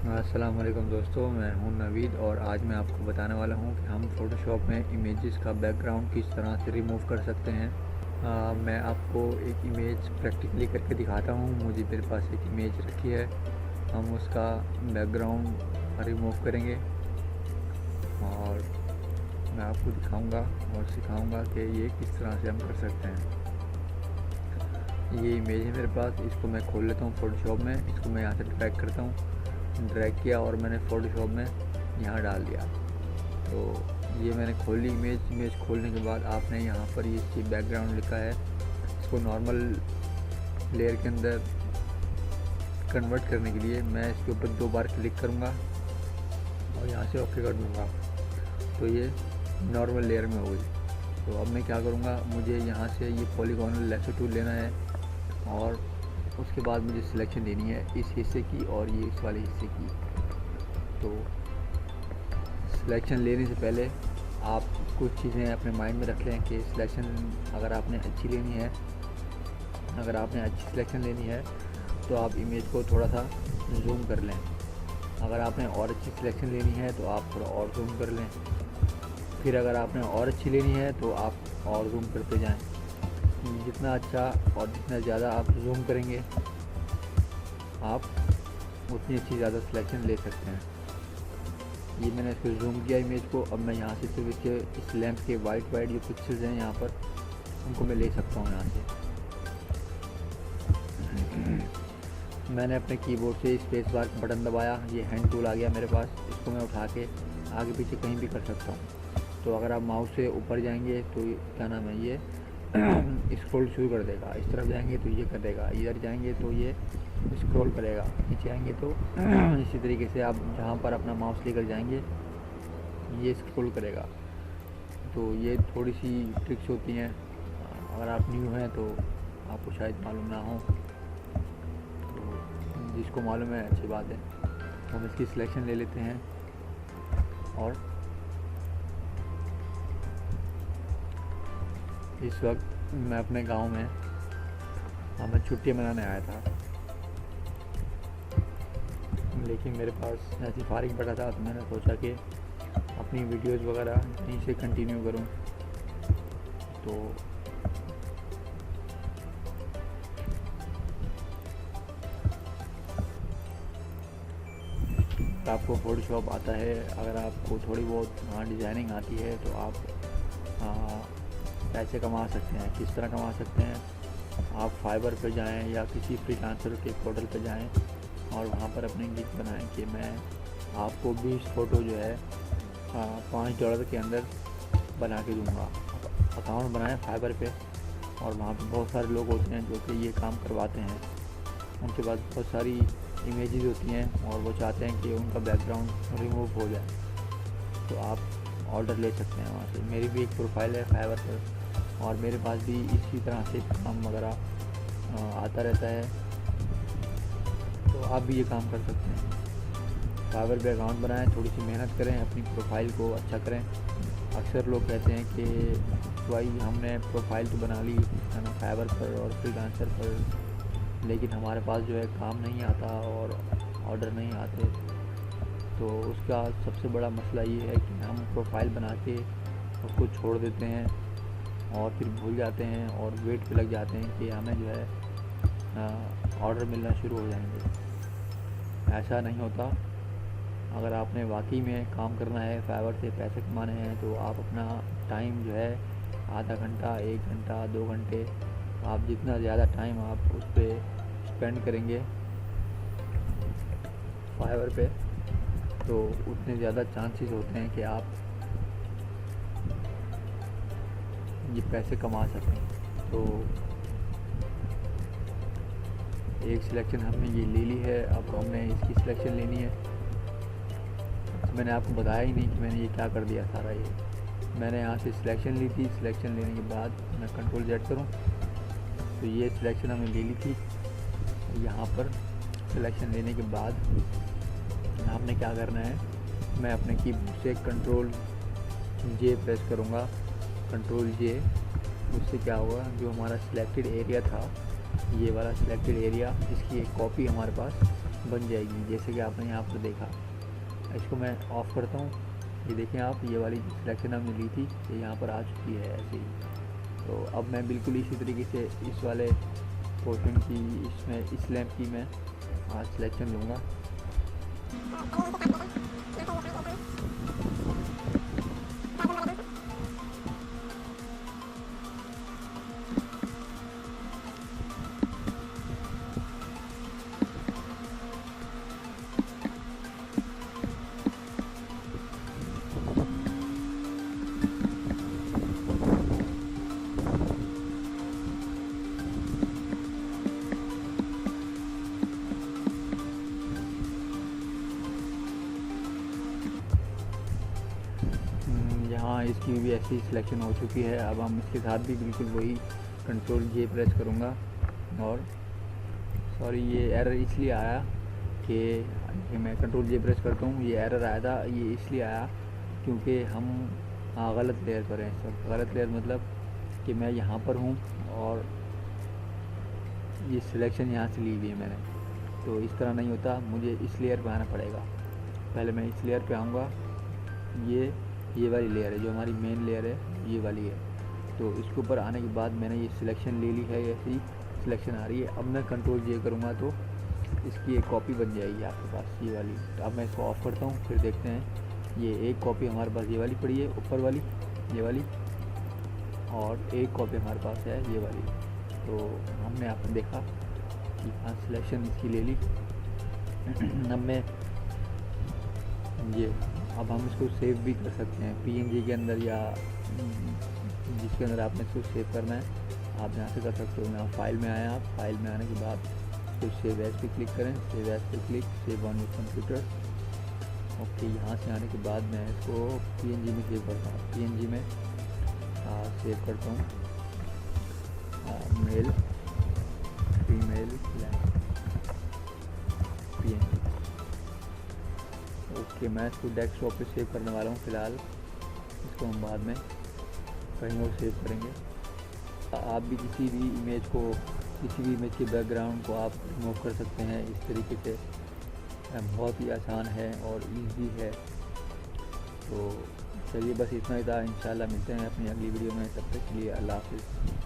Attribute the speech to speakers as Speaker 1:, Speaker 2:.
Speaker 1: अस्सलाम वालेकुम दोस्तों, मैं हूं नवीद और आज मैं आपको बताने वाला हूं कि हम फ़ोटोशॉप में इमेजेस का बैकग्राउंड किस तरह से रिमूव कर सकते हैं। मैं आपको एक इमेज प्रैक्टिकली करके दिखाता हूं। मेरे पास एक इमेज रखी है, हम उसका बैकग्राउंड रिमूव करेंगे और मैं आपको दिखाऊंगा और सिखाऊंगा कि ये किस तरह से हम कर सकते हैं। ये इमेज है मेरे पास, इसको मैं खोल लेता हूँ फ़ोटोशॉप में। इसको मैं यहाँ से ड्रैग करता हूँ, ड्रैग किया और मैंने फ़ोटोशॉप में यहाँ डाल दिया। तो ये मैंने खोली इमेज खोलने के बाद आपने यहाँ पर ये इसकी बैकग्राउंड लिखा है, इसको नॉर्मल लेयर के अंदर कन्वर्ट करने के लिए मैं इसके ऊपर 2 बार क्लिक करूँगा और यहाँ से ओके कर दूँगा। तो ये नॉर्मल लेयर में हो गई। तो अब मैं क्या करूँगा, मुझे यहाँ से ये पॉलीगोनल लेसो टूल लेना है और उसके बाद मुझे सिलेक्शन लेनी है इस हिस्से की और ये इस वाले हिस्से की। तो सिलेक्शन लेने से पहले आप कुछ चीज़ें अपने माइंड में रख लें कि सिलेक्शन अगर आपने अच्छी लेनी है, अगर आपने अच्छी सिलेक्शन लेनी है तो आप इमेज को थोड़ा सा जूम कर लें। अगर आपने और अच्छी सिलेक्शन लेनी है तो आप थोड़ा और जूम कर लें। फिर अगर आपने और अच्छी लेनी है तो आप और जूम करते जाएं। जितना अच्छा और जितना ज़्यादा आप जूम करेंगे आप उतनी अच्छी ज़्यादा सिलेक्शन ले सकते हैं। ये मैंने इसको जूम किया इमेज को। अब मैं यहाँ से सिर्फ इसके इस लैंप के वाइट जो पिक्सेल्स हैं यहाँ पर, उनको मैं ले सकता हूँ यहाँ से। मैंने अपने कीबोर्ड से स्पेस बार बटन दबाया, ये हैंड टूल आ गया मेरे पास। इसको मैं उठा के आगे पीछे कहीं भी कर सकता हूँ। तो अगर आप माउस से ऊपर जाएंगे तो क्या नाम है, ये स्क्रॉल शुरू कर देगा। इस तरफ जाएंगे तो ये कर देगा, इधर जाएंगे तो ये स्क्रॉल करेगा, नीचे आएंगे तो इसी तरीके से आप जहाँ पर अपना माउस लेकर जाएंगे ये स्क्रॉल करेगा। तो ये थोड़ी सी ट्रिक्स होती हैं, अगर आप न्यू हैं तो आपको शायद मालूम ना हो, तो जिसको मालूम है अच्छी बात है। तो हम इसकी सिलेक्शन ले लेते हैं और इस वक्त मैं अपने गांव में मैं छुट्टियाँ मनाने आया था, लेकिन मेरे पास ऐसी फारिग बैठा था तो मैंने सोचा कि अपनी वीडियोस वगैरह यहीं से कंटिन्यू करूं। तो आपको फ़ोटोशॉप आता है, अगर आपको थोड़ी बहुत डिज़ाइनिंग आती है तो आप पैसे कमा सकते हैं। किस तरह कमा सकते हैं, आप फाइवर पर जाएं या किसी फ्रीलांसर के पोर्टल पर जाएं और वहाँ पर अपनी गिग बनाएं कि मैं आपको 20 फ़ोटो जो है $5 के अंदर बना के दूँगा। अकाउंट बनाएं फाइवर पे और वहाँ पे बहुत सारे लोग होते हैं जो कि ये काम करवाते हैं। उनके पास बहुत सारी इमेजेस होती हैं और वो चाहते हैं कि उनका बैकग्राउंड रिमूव हो जाए, तो आप ऑर्डर ले सकते हैं वहाँ से। मेरी भी एक प्रोफाइल है फाइवर पर और मेरे पास भी इसी तरह से काम वगैरह आता रहता है, तो आप भी ये काम कर सकते हैं। फाइवर पे अकाउंट बनाएं, थोड़ी सी मेहनत करें, अपनी प्रोफाइल को अच्छा करें। अक्सर लोग कहते हैं कि भाई हमने प्रोफाइल तो बना ली है ना फाइवर पर और फ्रीलांसर पर, लेकिन हमारे पास जो है काम नहीं आता और ऑर्डर नहीं आते। तो उसका सबसे बड़ा मसला ये है कि हम प्रोफाइल बना के उसको छोड़ देते हैं और फिर भूल जाते हैं और वेट पे लग जाते हैं कि हमें जो है ऑर्डर मिलना शुरू हो जाएंगे। ऐसा नहीं होता। अगर आपने वाकई में काम करना है, फाइवर से पैसे कमाने हैं, तो आप अपना टाइम जो है आधा घंटा, 1 घंटा, 2 घंटे, आप जितना ज़्यादा टाइम आप उस पर स्पेंड करेंगे फाइवर पे, तो उतने ज़्यादा चांसेस होते हैं कि आप ये पैसे कमा सकें। तो एक सिलेक्शन हमने ये ले ली है, अब हमने इसकी सिलेक्शन लेनी है। मैंने आपको बताया ही नहीं कि मैंने ये क्या कर दिया सारा। ये मैंने यहाँ से सिलेक्शन ली थी, सिलेक्शन लेने के बाद मैं कंट्रोल Z करूँ तो ये सिलेक्शन हमने ले ली थी। यहाँ पर सिलेक्शन लेने के बाद आपने क्या करना है, मैं अपने कीबोर्ड से कंट्रोल J प्रेस करूँगा, कंट्रोल J। उससे क्या होगा, जो हमारा सिलेक्टेड एरिया था, ये वाला सिलेक्टेड एरिया, इसकी एक कॉपी हमारे पास बन जाएगी, जैसे कि आपने यहाँ पर देखा। इसको मैं ऑफ़ करता हूँ। ये देखें आप, ये वाली सिलेक्शन हमने ली थी ये यहाँ पर आ चुकी है ऐसे ही। तो अब मैं बिल्कुल इसी तरीके से इस वाले पोर्शन की, इसमें इस लैंप की मैं आज सिलेक्शन लूँगा। यहाँ इसकी भी ऐसी सिलेक्शन हो चुकी है। अब हम इसके साथ भी बिल्कुल वही कंट्रोल जे प्रेस करूँगा। और सॉरी, ये एरर इसलिए आया कि मैं कंट्रोल जे प्रेस करता हूँ, ये एरर आया था। ये इसलिए आया क्योंकि हम गलत लेयर पर हैं। सब गलत लेयर मतलब कि मैं यहाँ पर हूँ और ये सिलेक्शन यहाँ से ली हुई है मैंने। तो इस तरह नहीं होता, मुझे इस लेयर पे आना पड़ेगा। पहले मैं इस लेयर पे आऊँगा। ये वाली लेयर है जो हमारी मेन लेयर है, ये वाली है। तो इसके ऊपर आने के बाद मैंने ये सिलेक्शन ले ली है, ऐसी सिलेक्शन आ रही है। अब मैं कंट्रोल जे करूँगा तो इसकी एक कॉपी बन जाएगी आपके पास, ये वाली। तो अब मैं इसको ऑफ़ करता हूँ, फिर देखते हैं। ये एक कॉपी हमारे पास ये वाली पड़ी है, ऊपर वाली, ये वाली, और एक कॉपी हमारे पास है ये वाली। तो हमने यहाँ पर देखा कि हाँ सिलेक्शन इसकी ले ली। अब मैं ये, अब हम इसको सेव भी कर सकते हैं PNG के अंदर, या जिसके अंदर आपने इसको सेव करना है आप यहाँ से कर सकते हो। यहाँ फाइल में आए, आप फाइल में आने के बाद तो सेव एज पे क्लिक करें, सेव एज पे click, save on your computer. Okay, यहाँ से आने के बाद मैं इसको PNG में सेव करता हूँ। PNG में सेव करता हूँ मेल फीमेल PNG। ओके, मैं इसको डेस्कटॉप पे सेव करने वाला हूँ फ़िलहाल। इसको हम बाद में कहीं और सेव करेंगे। आप भी किसी भी इमेज के बैकग्राउंड को आप रिमूव कर सकते हैं इस तरीके से। बहुत ही आसान है और इजी है। तो चलिए बस इतना ही था। इंशाल्लाह मिलते हैं अपनी अगली वीडियो में। तब तक के लिए अल्लाह हाफ़िज़।